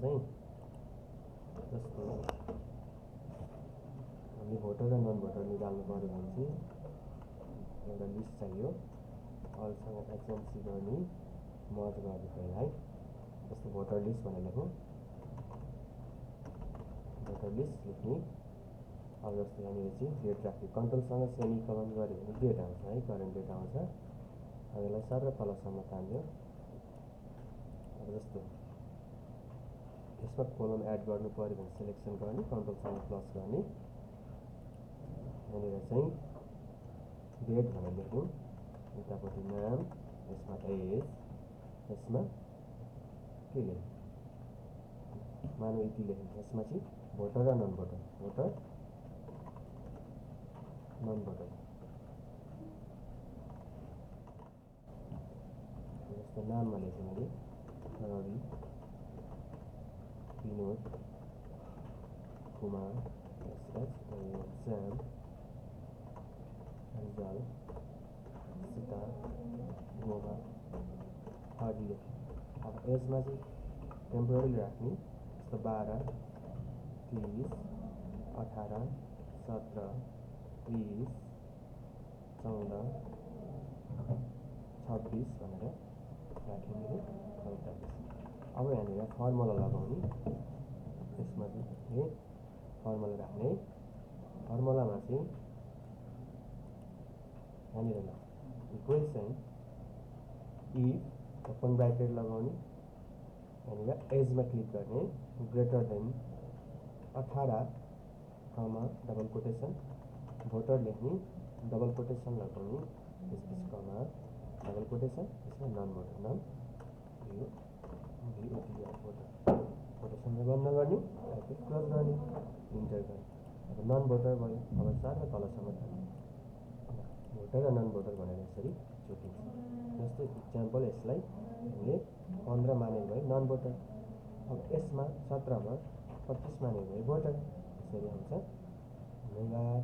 चाहिँ जस्तो हामीले भोटर र नन भोटर निकाल्नु पर्यो भने चाहिँ एउटा लिस्ट चाहियो अलसँग एचएमसी गर्ने मर्ज गर्ने पहिला है। जस्तो भोटर लिस्ट भनेर लेखौँ, भोटर लिस्ट लेख्ने। अब जस्तो यहाँनिर चाहिँ डेट राख्ने, कन्ट्रोलसँग सेमिकोलन गऱ्यो भने डेट आउँछ है, करेन्ट डेट आउँछ। अब यसलाई सर र तलसम्म तान्यो। अब जस्तो यसमा कोलम एड गर्नु पर्यो भने सिलेक्सन गर्ने, कन्ट्रोलसँग प्लस गर्ने। यहाँनिर चाहिँ डेट भनेर लेख्यौँ, उतापट्टि नाम, यसमा एज, यसमा के लेख्यौँ मानव यति लेख्यौँ। यसमा चाहिँ भोटर र non voter, voter non voter. जस्तो नाममा लेखेँ मैले रवि विनोद कुमार एसएच, श्याम रिजाल सीता गोमा आदि लेखेँ। अब एजमा चाहिँ टेम्पोररी राख्ने, जस्तो 12 30 18 17 20 14 26 भनेर राखेँ मैले 48। अब यहाँनिर फर्मुला लगाउने, यसमा चाहिँ फर्मुला राख्ने। फर्मुलामा चाहिँ यहाँनिर ल इक्वेसन इफ ओपन ब्राकेट लगाउने, यहाँनिर एजमा क्लिक गर्ने, ग्रेटर देन 18 कमा डबल कोटेसन, भोटर लेख्ने, डबल कोटेसन लगाउने, त्यसपछि कमा डबल कोटेसन, यसमा नन भोटर नाम भोटर, कोटेसनले बन्द गर्ने, ब्राकेट क्लोज गर्ने, इन्टर गर्ने। अब नन भोटर भयो। अब सर र तलसम्म तान्ने, भोटर र नन भोटर भनेर यसरी छुट्टिन्छ। जस्तो इक्जाम्पल यसलाई हामीले 15 माने भयो नन भोटर, अब यसमा 17 मा 25 माने भयो भोटर, यसरी आउँछ। धन्यवाद।